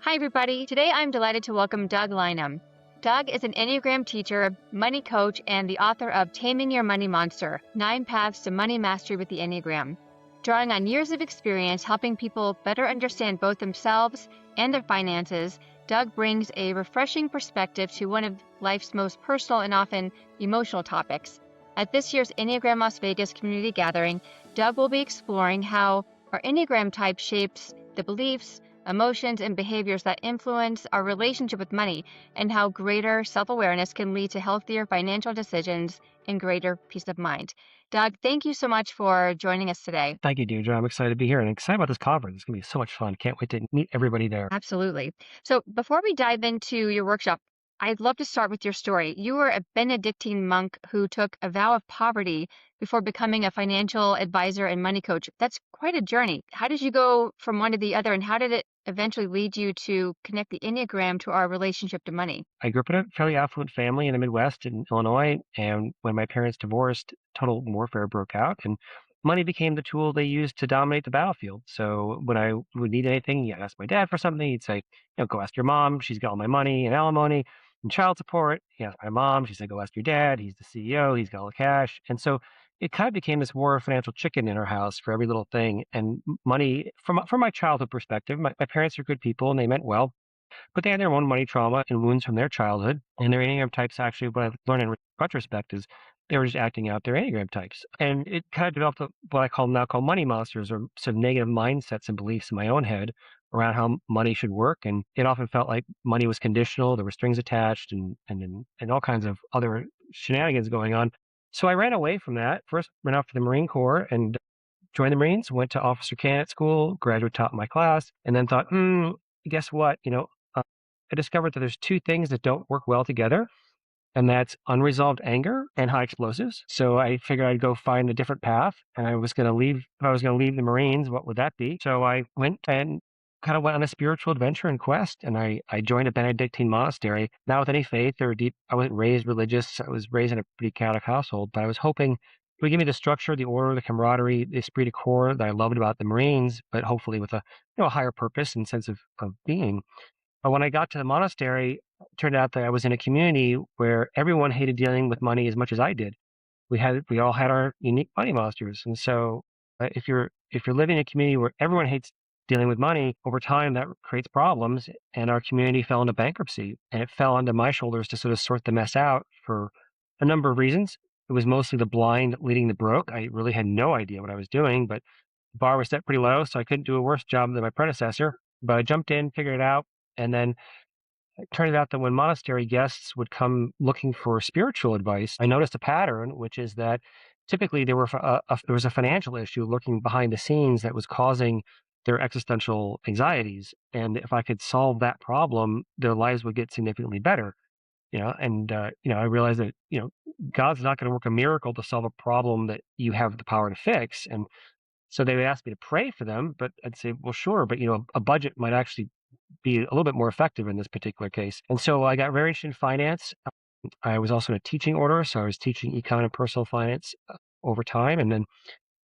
Hi, everybody. Today I'm delighted to welcome Doug Lynam. Doug is an Enneagram teacher, money coach, and the author of Taming Your Money Monster, 9 Paths to Money Mastery with the Enneagram. Drawing on years of experience helping people better understand both themselves and their finances, Doug brings a refreshing perspective to one of life's most personal and often emotional topics. At this year's Enneagram Las Vegas community gathering, Doug will be exploring how our Enneagram type shapes the beliefs, emotions, and behaviors that influence our relationship with money, and how greater self-awareness can lead to healthier financial decisions and greater peace of mind. Doug, thank you so much for joining us today. Thank you, Deirdre. I'm excited to be here and excited about this conference. It's going to be so much fun. Can't wait to meet everybody there. Absolutely. So before we dive into your workshop, I'd love to start with your story. You were a Benedictine monk who took a vow of poverty before becoming a financial advisor and money coach. That's quite a journey. How did you go from one to the other, and how did it eventually lead you to connect the Enneagram to our relationship to money? I grew up in a fairly affluent family in the Midwest in Illinois, and when my parents divorced, total warfare broke out, and money became the tool they used to dominate the battlefield. So when I would need anything, I'd ask my dad for something. He'd say, go ask your mom. She's got all my money and alimony and child support. He asked my mom. She said, go ask your dad. He's the CEO. He's got all the cash. And so it kind of became this war of financial chicken in our house for every little thing. And money, from my childhood perspective, my parents are good people and they meant well, but they had their own money trauma and wounds from their childhood. And their Enneagram types, actually, what I've learned in retrospect is they were just acting out their Enneagram types. And it kind of developed what I now call money monsters, or sort of negative mindsets and beliefs in my own head around how money should work. And it often felt like money was conditional, there were strings attached, and all kinds of other shenanigans going on. So I ran away from that. First, went off to the Marine Corps and joined the Marines, went to officer candidate school, graduate top of my class, and then thought, guess what? I discovered that there's two things that don't work well together, and that's unresolved anger and high explosives. So I figured I'd go find a different path, and I was going to leave. If I was going to leave the Marines, what would that be? So I went and kind of went on a spiritual adventure and quest, and I joined a Benedictine monastery, not with any faith or deep. I wasn't raised religious. I was raised in a pretty Catholic household, but I was hoping it would give me the structure, the order, the camaraderie, the esprit de corps that I loved about the Marines, but hopefully with a higher purpose and sense of being. But when I got to the monastery, it turned out that I was in a community where everyone hated dealing with money as much as I did. We all had our unique money monsters, and so if you're living in a community where everyone hates dealing with money, over time that creates problems. And our community fell into bankruptcy, and it fell onto my shoulders to sort of sort the mess out for a number of reasons. It was mostly the blind leading the broke. I really had no idea what I was doing, but the bar was set pretty low, so I couldn't do a worse job than my predecessor. But I jumped in, figured it out, and then it turned out that when monastery guests would come looking for spiritual advice, I noticed a pattern, which is that typically there was a financial issue lurking behind the scenes that was causing their existential anxieties. And if I could solve that problem, their lives would get significantly better. I realized that, God's not going to work a miracle to solve a problem that you have the power to fix. And so they would ask me to pray for them, but I'd say, well, sure, but a budget might actually be a little bit more effective in this particular case. And so I got very interested in finance. I was also in a teaching order, so I was teaching econ and personal finance over time. And then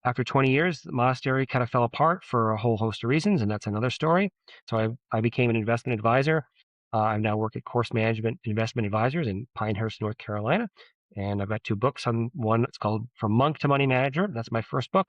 after 20 years, the monastery kind of fell apart for a whole host of reasons, and that's another story. So I became an investment advisor. I now work at Course Management Investment Advisors in Pinehurst, North Carolina. And I've got two books on one. It's called From Monk to Money Manager. That's my first book.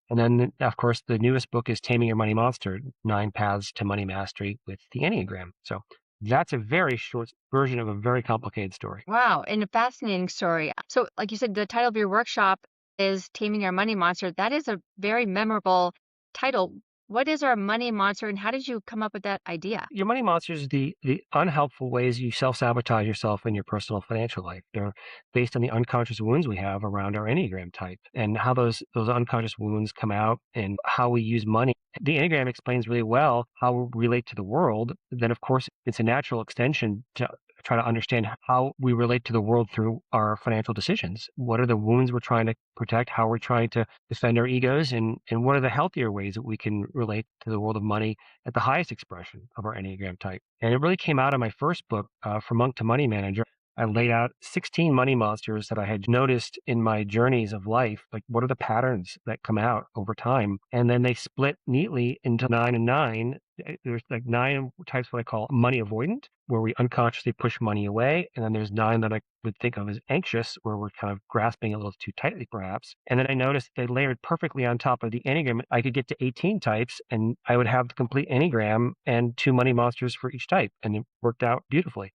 And then, of course, the newest book is Taming Your Money Monster, 9 Paths to Money Mastery with the Enneagram. So that's a very short version of a very complicated story. Wow, and a fascinating story. So, like you said, the title of your workshop is Taming Your Money Monster. That is a very memorable title. What is our money monster, and how did you come up with that idea? Your money monsters are the unhelpful ways you self-sabotage yourself in your personal financial life. They're based on the unconscious wounds we have around our Enneagram type and how those unconscious wounds come out and how we use money. The Enneagram explains really well how we relate to the world. Then, of course, it's a natural extension to try to understand how we relate to the world through our financial decisions. What are the wounds we're trying to protect? How we're trying to defend our egos? And what are the healthier ways that we can relate to the world of money at the highest expression of our Enneagram type? And it really came out of my first book, From Monk to Money Manager. I laid out 16 money monsters that I had noticed in my journeys of life. Like, what are the patterns that come out over time? And then they split neatly into 9 and 9. There's like 9 types, what I call money avoidant, where we unconsciously push money away. And then there's 9 that I would think of as anxious, where we're kind of grasping a little too tightly, perhaps. And then I noticed they layered perfectly on top of the Enneagram. I could get to 18 types and I would have the complete Enneagram and 2 money monsters for each type. And it worked out beautifully.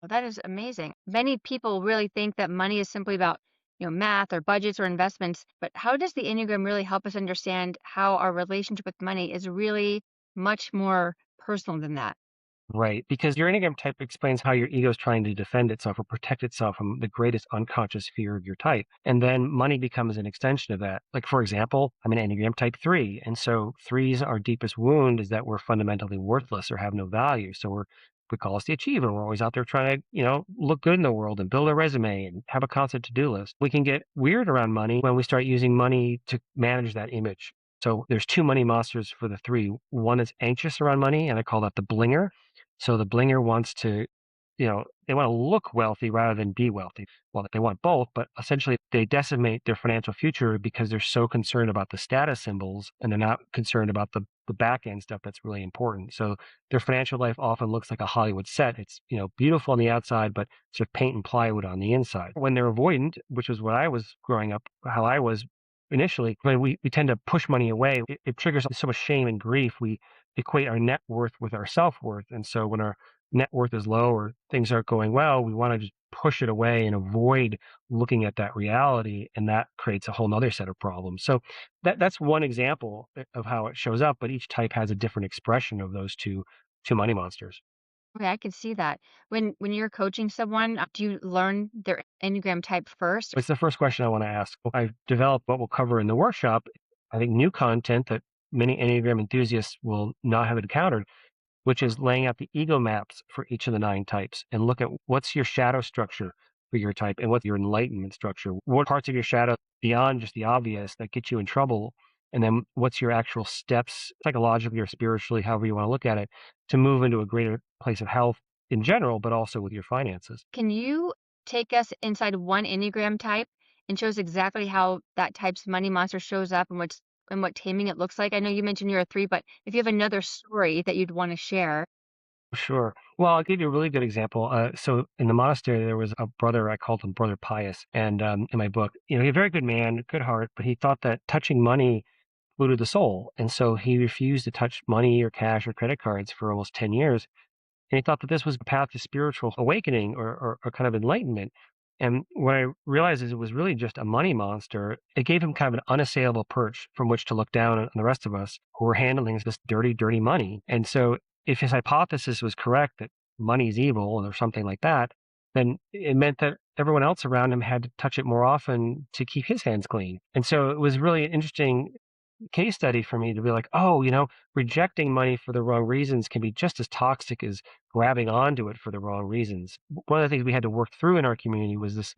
Well, that is amazing. Many people really think that money is simply about, math or budgets or investments, but how does the Enneagram really help us understand how our relationship with money is really much more personal than that? Right, because your Enneagram type explains how your ego is trying to defend itself or protect itself from the greatest unconscious fear of your type. And then money becomes an extension of that. Like, for example, I'm an Enneagram type 3. And so threes, our deepest wound is that we're fundamentally worthless or have no value. So we call us the achiever. We're always out there trying to, look good in the world and build a resume and have a constant to-do list. We can get weird around money when we start using money to manage that image. So there's 2 money monsters for the 3. One is anxious around money, and I call that the blinger. So the blinger wants to, they want to look wealthy rather than be wealthy. Well, they want both, but essentially they decimate their financial future because they're so concerned about the status symbols and they're not concerned about the back end stuff that's really important. So their financial life often looks like a Hollywood set. It's, beautiful on the outside, but sort of paint and plywood on the inside. When they're avoidant, which was what I was growing up, how I was initially, when we tend to push money away, it triggers so much shame and grief. We equate our net worth with our self-worth. And so when our net worth is low or things aren't going well, we want to just push it away and avoid looking at that reality. And that creates a whole nother set of problems. So that's one example of how it shows up, but each type has a different expression of those two money monsters. Okay, I can see that. When you're coaching someone, do you learn their Enneagram type first? It's the first question I want to ask. I've developed what we'll cover in the workshop. I think new content that many Enneagram enthusiasts will not have encountered, which is laying out the ego maps for each of the 9 types and look at what's your shadow structure for your type and what's your enlightenment structure. What parts of your shadow beyond just the obvious that get you in trouble? And then what's your actual steps, psychologically or spiritually, however you want to look at it, to move into a greater place of health in general, but also with your finances. Can you take us inside one Enneagram type and show us exactly how that type's money monster shows up and what taming it looks like? I know you mentioned you're a 3, but if you have another story that you'd want to share. Sure. Well, I'll give you a really good example. So in the monastery, there was a brother, I called him Brother Pius. And in my book, he's a very good man, good heart, but he thought that touching money polluted the soul. And so he refused to touch money or cash or credit cards for almost 10 years. And he thought that this was a path to spiritual awakening or kind of enlightenment. And what I realized is it was really just a money monster. It gave him kind of an unassailable perch from which to look down on the rest of us who were handling this dirty, dirty money. And so if his hypothesis was correct that money is evil or something like that, then it meant that everyone else around him had to touch it more often to keep his hands clean. And so it was really an interesting case study for me to be like, oh, rejecting money for the wrong reasons can be just as toxic as grabbing onto it for the wrong reasons. One of the things we had to work through in our community was this,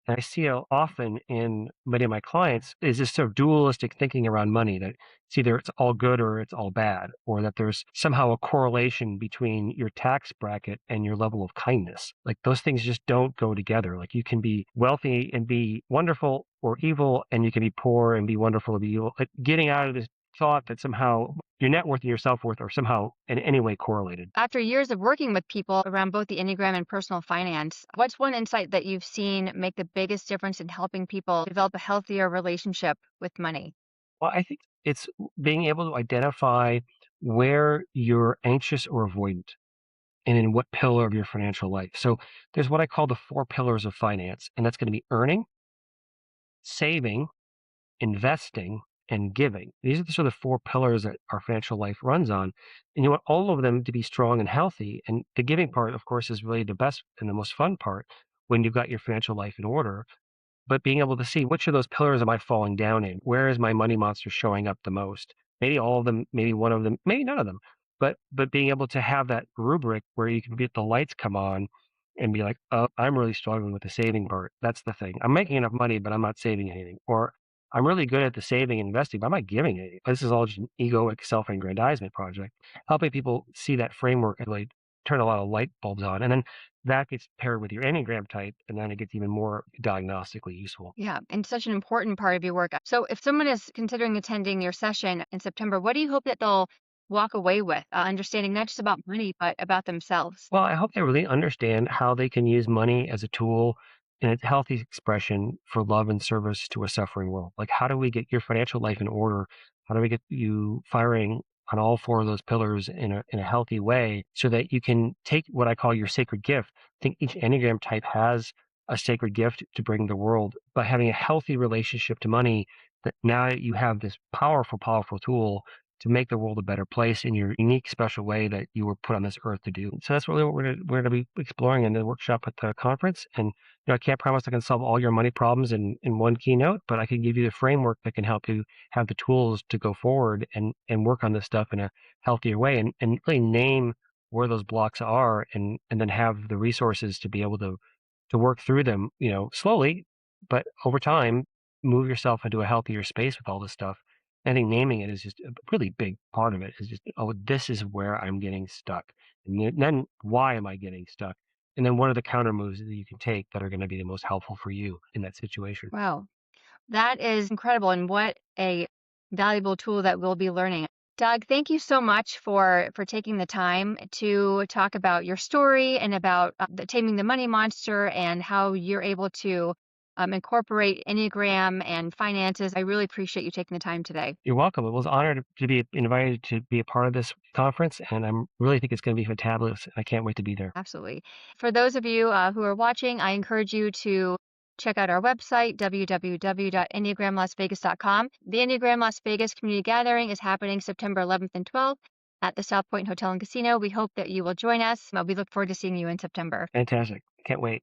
and I see it often in many of my clients, is this sort of dualistic thinking around money that it's either it's all good or it's all bad, or that there's somehow a correlation between your tax bracket and your level of kindness. Like those things just don't go together. Like you can be wealthy and be wonderful or evil, and you can be poor and be wonderful and be evil. Like getting out of this thought that somehow your net worth and your self worth are somehow in any way correlated. After years of working with people around both the Enneagram and personal finance, what's one insight that you've seen make the biggest difference in helping people develop a healthier relationship with money? Well, I think it's being able to identify where you're anxious or avoidant and in what pillar of your financial life. So there's what I call the 4 pillars of finance, and that's going to be earning, saving, investing, and giving. These are the sort of 4 pillars that our financial life runs on. And you want all of them to be strong and healthy. And the giving part, of course, is really the best and the most fun part when you've got your financial life in order. But being able to see which of those pillars am I falling down in? Where is my money monster showing up the most? Maybe all of them, maybe one of them, maybe none of them. But being able to have that rubric where you can get the lights come on and be like, oh, I'm really struggling with the saving part. That's the thing. I'm making enough money, but I'm not saving anything. Or I'm really good at the saving and investing, but I'm not giving anything. This is all just an egoic self-aggrandizement project. Helping people see that framework and really turn a lot of light bulbs on. And then that gets paired with your Enneagram type, and then it gets even more diagnostically useful. Yeah, and such an important part of your work. So, if someone is considering attending your session in September, what do you hope that they'll walk away with, understanding not just about money, but about themselves? Well, I hope they really understand how they can use money as a tool in its healthy expression for love and service to a suffering world. Like, how do we get your financial life in order? How do we get you firing on all four of those pillars in a healthy way so that you can take what I call your sacred gift? I think each Enneagram type has a sacred gift to bring the world, but having a healthy relationship to money, that now you have this powerful, powerful tool to make the world a better place in your unique, special way that you were put on this earth to do. So that's really what we're gonna be exploring in the workshop at the conference. And I can't promise I can solve all your money problems in one keynote, but I can give you the framework that can help you have the tools to go forward and work on this stuff in a healthier way and really name where those blocks are and then have the resources to be able to work through them, slowly, but over time, move yourself into a healthier space with all this stuff. I think naming it is just a really big part of it is just, oh, this is where I'm getting stuck. And then why am I getting stuck? And then what are the counter moves that you can take that are going to be the most helpful for you in that situation? Wow. That is incredible, and what a valuable tool that we'll be learning. Doug, thank you so much for taking the time to talk about your story and about the Taming the Money Monster and how you're able to incorporate Enneagram and finances. I really appreciate you taking the time today. You're welcome. It was an honor to be invited to be a part of this conference, and I really think it's going to be fantabulous. I can't wait to be there. Absolutely. For those of you who are watching, I encourage you to check out our website, www.enneagramlasvegas.com. The Enneagram Las Vegas Community Gathering is happening September 11th and 12th at the South Point Hotel and Casino. We hope that you will join us. We look forward to seeing you in September. Fantastic. Can't wait.